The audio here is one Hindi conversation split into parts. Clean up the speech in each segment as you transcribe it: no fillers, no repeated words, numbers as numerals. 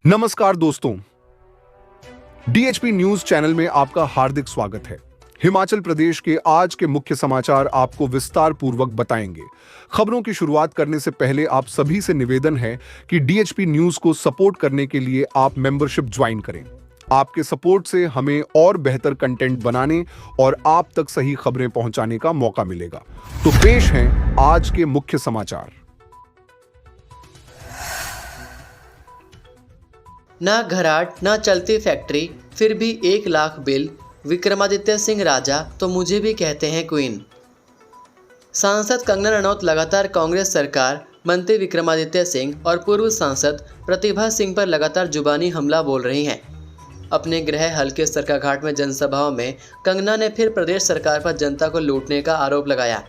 नमस्कार दोस्तों, डीएचपी न्यूज चैनल में आपका हार्दिक स्वागत है। हिमाचल प्रदेश के आज के मुख्य समाचार आपको विस्तार पूर्वक बताएंगे। खबरों की शुरुआत करने से पहले आप सभी से निवेदन है कि डीएचपी न्यूज को सपोर्ट करने के लिए आप मेंबरशिप ज्वाइन करें। आपके सपोर्ट से हमें और बेहतर कंटेंट बनाने और आप तक सही खबरें पहुंचाने का मौका मिलेगा। तो पेश हैं आज के मुख्य समाचार। ना घराट ना चलती फैक्ट्री, फिर भी 1 लाख बिल। विक्रमादित्य सिंह राजा तो मुझे भी कहते हैं क्वीन। सांसद कंगना रनौत लगातार कांग्रेस सरकार, मंत्री विक्रमादित्य सिंह और पूर्व सांसद प्रतिभा सिंह पर लगातार जुबानी हमला बोल रही हैं। अपने गृह हलके सरकाघाट में जनसभाओं में कंगना ने फिर प्रदेश सरकार पर जनता को लूटने का आरोप लगाया।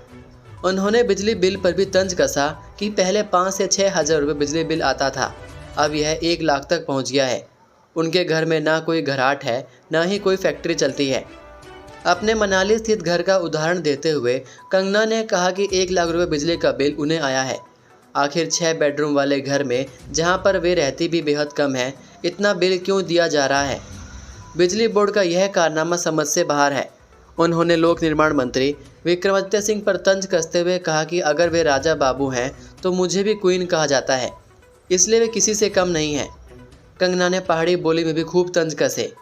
उन्होंने बिजली बिल पर भी तंज कसा कि पहले 5 से 6 हज़ार रुपये बिजली बिल आता था, अब यह 1 लाख तक पहुंच गया है। उनके घर में ना कोई घराट है, ना ही कोई फैक्ट्री चलती है। अपने मनाली स्थित घर का उदाहरण देते हुए कंगना ने कहा कि 1 लाख रुपए बिजली का बिल उन्हें आया है। आखिर 6 बेडरूम वाले घर में, जहां पर वे रहती भी बेहद कम है, इतना बिल क्यों दिया जा रहा है? बिजली बोर्ड का यह कारनामा समझ से बाहर है। उन्होंने लोक निर्माण मंत्री विक्रमादित्य सिंह पर तंज कसते हुए कहा कि अगर वे राजा बाबू हैं तो मुझे भी क्वीन कहा जाता है, इसलिए वे किसी से कम नहीं है। कंगना ने पहाड़ी बोली में भी खूब तंज कसे।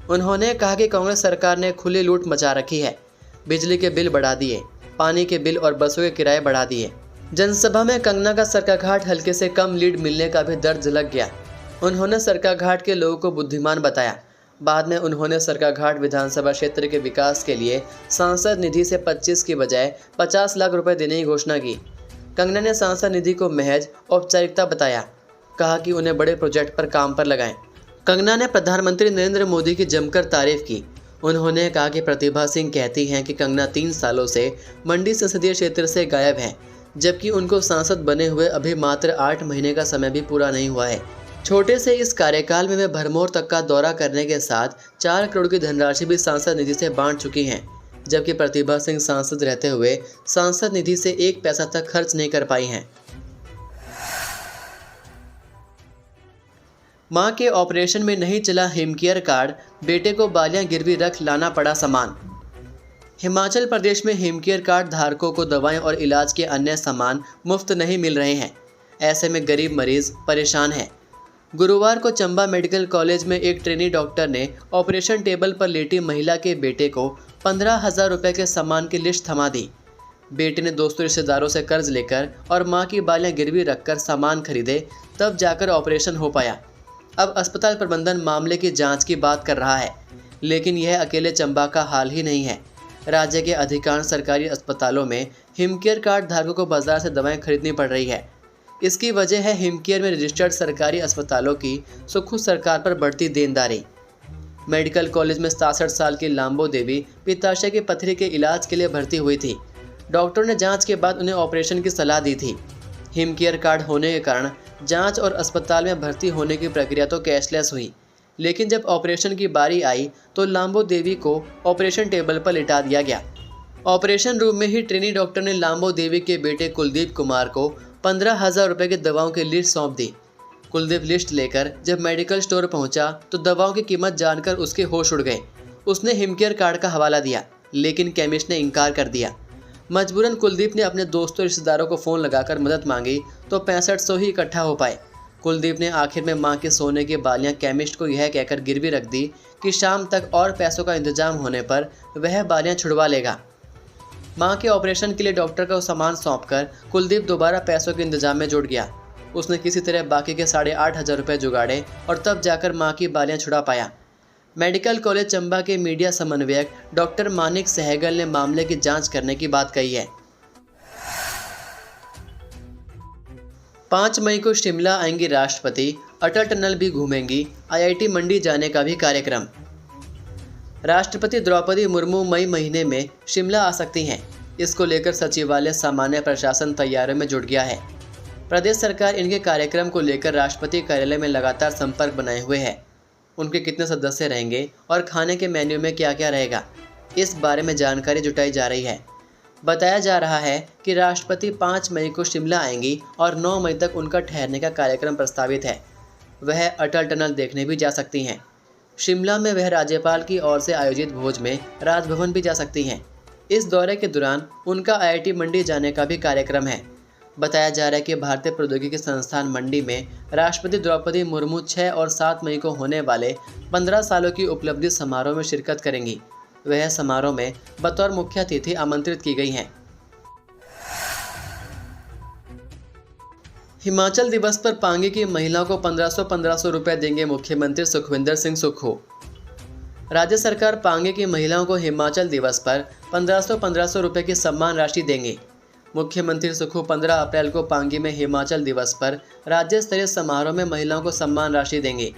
उन्होंने कहा कि कांग्रेस सरकार ने खुली लूट मचा रखी है। बिजली के बिल बढ़ा दिए, पानी के बिल और बसों के किराए बढ़ा दिए। जनसभा में कंगना का सरकाघाट हल्के से कम लीड मिलने का भी दर्द झलक गया। उन्होंने सरकाघाट के लोगों को बुद्धिमान बताया। बाद में उन्होंने सरकाघाट विधानसभा क्षेत्र के विकास के लिए सांसद निधि से 25 की बजाय 50 लाख रुपए देने की घोषणा की। कंगना ने सांसद निधि को महज औपचारिकता बताया, कहा कि उन्हें बड़े प्रोजेक्ट पर काम पर लगाएं। कंगना ने प्रधानमंत्री नरेंद्र मोदी की जमकर तारीफ की। उन्होंने कहा कि प्रतिभा सिंह कहती हैं कि कंगना 3 सालों से मंडी संसदीय क्षेत्र से गायब हैं, जबकि उनको सांसद बने हुए अभी मात्र 8 महीने का समय भी पूरा नहीं हुआ है। छोटे से इस कार्यकाल में वे भरमौर तक का दौरा करने के साथ 4 करोड़ की धनराशि भी सांसद निधि से बांट चुकी हैं, जबकि प्रतिभा सिंह सांसद रहते हुए सांसद निधि से 1 पैसा तक खर्च नहीं कर पाई हैं। मां के ऑपरेशन में नहीं चला हिमकेयर कार्ड, बेटे को बालियां गिरवी रख लाना पड़ा सामान। हिमाचल प्रदेश में हिमकेयर कार्ड धारकों को दवाएं और इलाज के अन्य सामान मुफ्त नहीं मिल रहे हैं। ऐसे में गरीब मरीज परेशान हैं। गुरुवार को चंबा मेडिकल कॉलेज में एक ट्रेनी डॉक्टर ने ऑपरेशन टेबल पर लेटी महिला के बेटे को 15,000 रुपये के सामान की लिस्ट थमा दी। बेटे ने दोस्तों रिश्तेदारों से कर्ज लेकर और मां की बालियां गिरवी रखकर सामान खरीदे, तब जाकर ऑपरेशन हो पाया। अब अस्पताल प्रबंधन मामले की जांच की बात कर रहा है, लेकिन यह अकेले चंबा का हाल ही नहीं है। राज्य के अधिकांश सरकारी अस्पतालों में हिमकेयर कार्ड धारकों को बाजार से दवाएं खरीदनी पड़ रही है। इसकी वजह है हिमकेयर में रजिस्टर्ड सरकारी अस्पतालों की सुखुद सरकार पर बढ़ती देनदारी। मेडिकल कॉलेज में 67 साल की लांबो देवी पित्ताशय की पथरी के इलाज के लिए भर्ती हुई थी। डॉक्टर ने जाँच के बाद उन्हें ऑपरेशन की सलाह दी थी। हिमकेयर कार्ड होने के कारण जांच और अस्पताल में भर्ती होने की प्रक्रिया तो कैशलेस हुई, लेकिन जब ऑपरेशन की बारी आई तो लांबो देवी को ऑपरेशन टेबल पर लिटा दिया गया। ऑपरेशन रूम में ही ट्रेनी डॉक्टर ने लांबो देवी के बेटे कुलदीप कुमार को 15,000 रुपये की दवाओं की लिस्ट सौंप दी। कुलदीप लिस्ट लेकर जब मेडिकल स्टोर पहुंचा तो दवाओं की कीमत जानकर उसके होश उड़ गए। उसने हिमकेयर कार्ड का हवाला दिया, लेकिन केमिस्ट ने इनकार कर दिया। मजबूरन कुलदीप ने अपने दोस्तों रिश्तेदारों को फ़ोन लगाकर मदद मांगी तो 6500 ही इकट्ठा हो पाए। कुलदीप ने आखिर में मां के सोने की बालियां केमिस्ट को यह कहकर गिरवी रख दी कि शाम तक और पैसों का इंतजाम होने पर वह बालियां छुड़वा लेगा। मां के ऑपरेशन के लिए डॉक्टर को सामान सौंपकर कुलदीप दोबारा पैसों के इंतजाम में जुट गया। उसने किसी तरह बाकी के 8,500 रुपये जुगाड़े और तब जाकर मां की बालियां छुड़ा पाया। मेडिकल कॉलेज चंबा के मीडिया समन्वयक डॉक्टर मानिक सहगल ने मामले की जांच करने की बात कही है। 5 मई को शिमला आएंगी राष्ट्रपति, अटल टनल भी घूमेंगी, आईआईटी मंडी जाने का भी कार्यक्रम। राष्ट्रपति द्रौपदी मुर्मू मई महीने में शिमला आ सकती हैं। इसको लेकर सचिवालय सामान्य प्रशासन तैयारियों में जुट गया है। प्रदेश सरकार इनके कार्यक्रम को लेकर राष्ट्रपति कार्यालय में लगातार संपर्क बनाए हुए है। उनके कितने सदस्य रहेंगे और खाने के मेन्यू में क्या क्या रहेगा, इस बारे में जानकारी जुटाई जा रही है। बताया जा रहा है कि राष्ट्रपति 5 मई को शिमला आएंगी और 9 मई तक उनका ठहरने का कार्यक्रम प्रस्तावित है। वह अटल टनल देखने भी जा सकती हैं। शिमला में वह राज्यपाल की ओर से आयोजित भोज में राजभवन भी जा सकती हैं। इस दौरे के दौरान उनका IIT मंडी जाने का भी कार्यक्रम है। बताया जा रहा है कि भारतीय प्रौद्योगिकी संस्थान मंडी में राष्ट्रपति द्रौपदी मुर्मू 6 और 7 मई को होने वाले 15 सालों की उपलब्धि समारोह में शिरकत करेंगी। वह समारोह में बतौर मुख्य अतिथि आमंत्रित की गई हैं। हिमाचल दिवस पर पांगी की महिलाओं को 1500 रुपए देंगे मुख्यमंत्री सुखविंदर सिंह सुक्खू। राज्य सरकार पांगी की महिलाओं को हिमाचल दिवस पर 1500 रुपए की सम्मान राशि देंगे। मुख्यमंत्री सुक्खू 15 अप्रैल को पांगी में हिमाचल दिवस पर राज्य स्तरीय समारोह में महिलाओं को सम्मान राशि देंगे।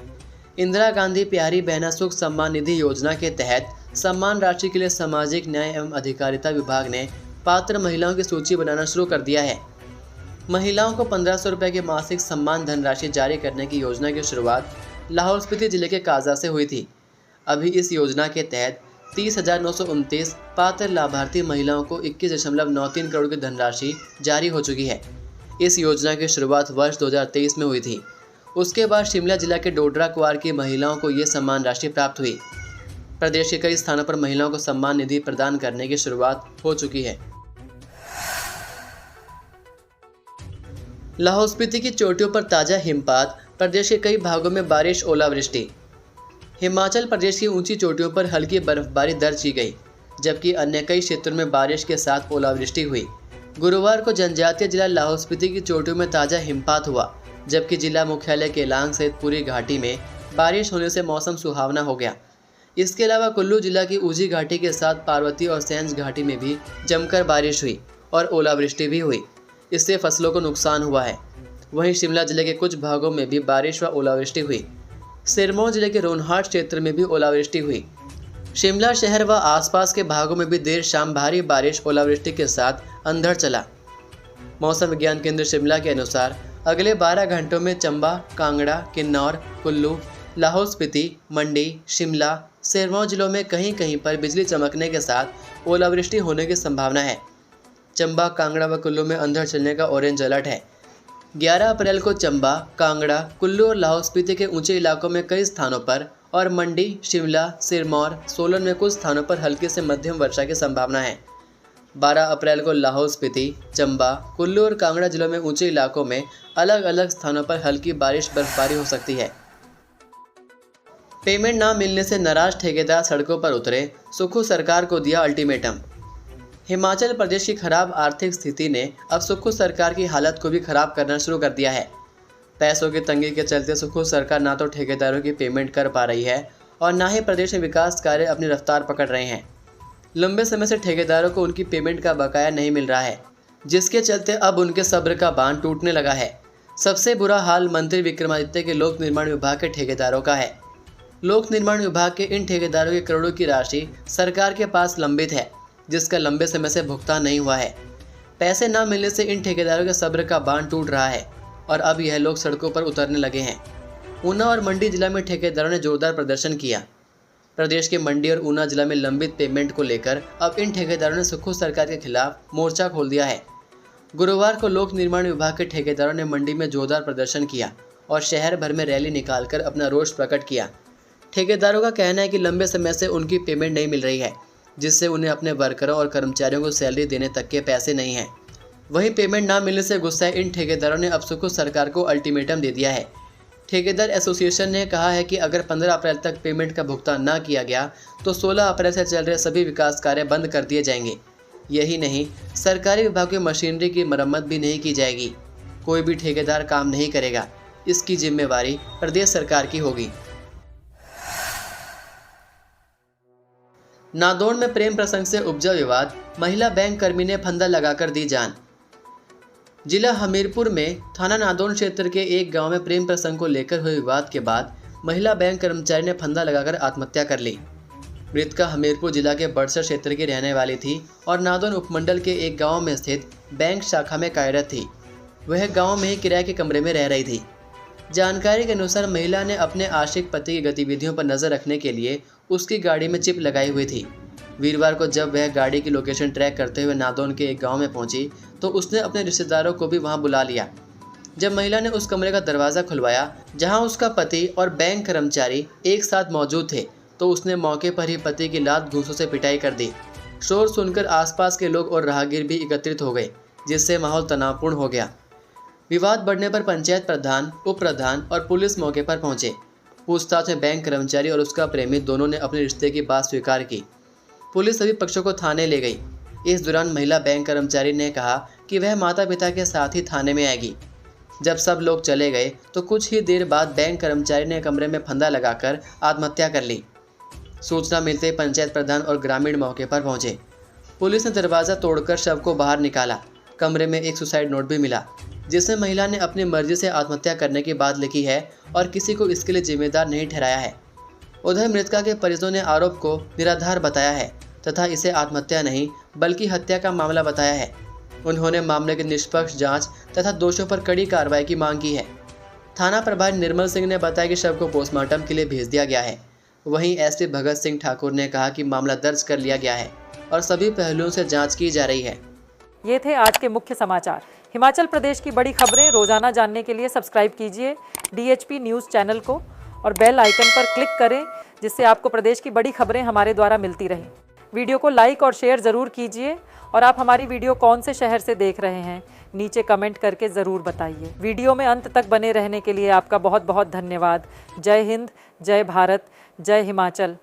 इंदिरा गांधी प्यारी बहना सुख सम्मान निधि योजना के तहत सम्मान राशि के लिए सामाजिक न्याय एवं अधिकारिता विभाग ने पात्र महिलाओं की सूची बनाना शुरू कर दिया है। महिलाओं को 1500 रुपये की मासिक सम्मान धनराशि जारी करने की योजना की शुरुआत लाहौल स्पीति जिले के काजा से हुई थी। अभी इस योजना के तहत 30,929 पात्र लाभार्थी महिलाओं को 21.93 करोड़ की धनराशि जारी हो चुकी है। इस योजना की शुरुआत वर्ष 2023 में हुई थी। उसके बाद शिमला जिला के डोडरा कुआर की महिलाओं को ये सम्मान राशि प्राप्त हुई। प्रदेश के कई स्थानों पर महिलाओं को सम्मान निधि प्रदान करने की शुरुआत हो चुकी है। लाहौल स्पीति की चोटियों पर ताज़ा हिमपात, प्रदेश के कई भागों में बारिश ओलावृष्टि। हिमाचल प्रदेश की ऊंची चोटियों पर हल्की बर्फबारी दर्ज की गई, जबकि अन्य कई क्षेत्रों में बारिश के साथ ओलावृष्टि हुई। गुरुवार को जनजातीय जिला लाहौल स्पीति की चोटियों में ताज़ा हिमपात हुआ, जबकि जिला मुख्यालय केलांग सहित पूरी घाटी में बारिश होने से मौसम सुहावना हो गया। इसके अलावा कुल्लू जिला की ऊंची घाटी के साथ पार्वती और सैंज घाटी में भी जमकर बारिश हुई और ओलावृष्टि भी हुई। इससे फसलों को नुकसान हुआ है। वहीं शिमला जिले के कुछ भागों में भी बारिश व ओलावृष्टि हुई। सिरमौर जिले के रोनहाट क्षेत्र में भी ओलावृष्टि हुई। शिमला शहर व आसपास के भागों में भी देर शाम भारी बारिश ओलावृष्टि के साथ अंधड़ चला। मौसम विज्ञान केंद्र शिमला के अनुसार अगले 12 घंटों में चंबा, कांगड़ा, किन्नौर, कुल्लू, लाहौल स्पीति, मंडी, शिमला, सिरमौर जिलों में कहीं कहीं पर बिजली चमकने के साथ ओलावृष्टि होने की संभावना है। चंबा, कांगड़ा व कुल्लू में अंधड़ चलने का ऑरेंज अलर्ट है। 11 अप्रैल को चंबा, कांगड़ा, कुल्लू और लाहौल स्पीति के ऊंचे इलाकों में कई स्थानों पर और मंडी, शिमला, सिरमौर, सोलन में कुछ स्थानों पर हल्की से मध्यम वर्षा की संभावना है। 12 अप्रैल को लाहौल स्पीति, चंबा, कुल्लू और कांगड़ा जिलों में ऊंचे इलाकों में अलग अलग स्थानों पर हल्की बारिश बर्फबारी हो सकती है। पेमेंट ना मिलने से नाराज ठेकेदार सड़कों पर उतरे, सुक्खू सरकार को दिया अल्टीमेटम। हिमाचल प्रदेश की खराब आर्थिक स्थिति ने अब सुक्खू सरकार की हालत को भी खराब करना शुरू कर दिया है। पैसों की तंगी के चलते सुक्खू सरकार ना तो ठेकेदारों की पेमेंट कर पा रही है और ना ही प्रदेश में विकास कार्य अपनी रफ्तार पकड़ रहे हैं। लंबे समय से ठेकेदारों को उनकी पेमेंट का बकाया नहीं मिल रहा है, जिसके चलते अब उनके सब्र का बांध टूटने लगा है। सबसे बुरा हाल मंत्री विक्रमादित्य के लोक निर्माण विभाग के ठेकेदारों का है। लोक निर्माण विभाग के इन ठेकेदारों के करोड़ों की राशि सरकार के पास लंबित है, जिसका लंबे समय से भुगतान नहीं हुआ है। पैसे न मिलने से इन ठेकेदारों के सब्र का बांध टूट रहा है और अब यह लोग सड़कों पर उतरने लगे हैं। ऊना और मंडी जिला में ठेकेदारों ने जोरदार प्रदर्शन किया। प्रदेश के मंडी और ऊना जिला में लंबित पेमेंट को लेकर अब इन ठेकेदारों ने सुक्खू सरकार के खिलाफ मोर्चा खोल दिया है। गुरुवार को लोक निर्माण विभाग के ठेकेदारों ने मंडी में जोरदार प्रदर्शन किया और शहर भर में रैली निकालकर अपना रोष प्रकट किया। ठेकेदारों का कहना है कि लंबे समय से उनकी पेमेंट नहीं मिल रही है, जिससे उन्हें अपने वर्करों और कर्मचारियों को सैलरी देने तक के पैसे नहीं हैं। वहीं पेमेंट ना मिलने से गुस्साए इन ठेकेदारों ने अब सुक्खू सरकार को अल्टीमेटम दे दिया है। ठेकेदार एसोसिएशन ने कहा है कि अगर 15 अप्रैल तक पेमेंट का भुगतान ना किया गया तो 16 अप्रैल से चल रहे सभी विकास कार्य बंद कर दिए जाएंगे। यही नहीं, सरकारी विभाग की मशीनरी की मरम्मत भी नहीं की जाएगी। कोई भी ठेकेदार काम नहीं करेगा। इसकी जिम्मेवारी प्रदेश सरकार की होगी। नादौन में प्रेम प्रसंग से उपजा विवाद, महिला बैंक कर्मी ने फंदा लगाकर दी जान। जिला हमीरपुर में थाना नादौन क्षेत्र के एक गांव में प्रेम प्रसंग को लेकर हुए विवाद के बाद महिला बैंक कर्मचारी ने फंदा लगाकर आत्महत्या कर ली। मृतका हमीरपुर जिला के बड़सर क्षेत्र की रहने वाली थी और नादौन उपमंडल के एक गांव में स्थित बैंक शाखा में कार्यरत थी। वह गांव में ही किराए के कमरे में रह रही थी। जानकारी के अनुसार महिला ने अपने आशिक पति की गतिविधियों पर नजर रखने के लिए उसकी गाड़ी में चिप लगाई हुई थी। वीरवार को जब वह गाड़ी की लोकेशन ट्रैक करते हुए नादौन के एक गांव में पहुंची तो उसने अपने रिश्तेदारों को भी वहां बुला लिया। जब महिला ने उस कमरे का दरवाज़ा खुलवाया जहां उसका पति और बैंक कर्मचारी एक साथ मौजूद थे, तो उसने मौके पर ही पति की लात घूंसों से पिटाई कर दी। शोर सुनकर आसपास के लोग और राहगीर भी एकत्रित हो गए, जिससे माहौल तनावपूर्ण हो गया। विवाद बढ़ने पर पंचायत प्रधान, उप प्रधान और पुलिस मौके पर पहुंचे। पूछताछ में बैंक कर्मचारी और उसका प्रेमी दोनों ने अपने रिश्ते की बात स्वीकार की। पुलिस सभी पक्षों को थाने ले गई। इस दौरान महिला बैंक कर्मचारी ने कहा कि वह माता पिता के साथ ही थाने में आएगी। जब सब लोग चले गए तो कुछ ही देर बाद बैंक कर्मचारी ने कमरे में फंदा लगाकर आत्महत्या कर ली। सूचना मिलते ही पंचायत प्रधान और ग्रामीण मौके पर पहुंचे। पुलिस ने दरवाज़ा तोड़कर शव को बाहर निकाला। कमरे में एक सुसाइड नोट भी मिला, जिसमें महिला ने अपनी मर्जी से आत्महत्या करने की बात लिखी है और किसी को इसके लिए जिम्मेदार नहीं ठहराया है। उधर मृतका के परिजनों ने आरोप को निराधार बताया है तथा इसे आत्महत्या नहीं बल्कि हत्या का मामला बताया है। उन्होंने मामले की निष्पक्ष जांच तथा दोषियों पर कड़ी कार्रवाई की मांग की है। थाना प्रभारी निर्मल सिंह ने बताया कि शव को पोस्टमार्टम के लिए भेज दिया गया है। वहीं एसपी भगत सिंह ठाकुर ने कहा कि मामला दर्ज कर लिया गया है और सभी पहलुओं से जांच की जा रही है। ये थे आज के मुख्य समाचार। हिमाचल प्रदेश की बड़ी खबरें रोजाना जानने के लिए सब्सक्राइब कीजिए DHP न्यूज़ चैनल को और बेल आइकन पर क्लिक करें, जिससे आपको प्रदेश की बड़ी खबरें हमारे द्वारा मिलती रहें। वीडियो को लाइक और शेयर ज़रूर कीजिए और आप हमारी वीडियो कौन से शहर से देख रहे हैं नीचे कमेंट करके ज़रूर बताइए। वीडियो में अंत तक बने रहने के लिए आपका बहुत बहुत धन्यवाद। जय हिंद, जय भारत, जय हिमाचल।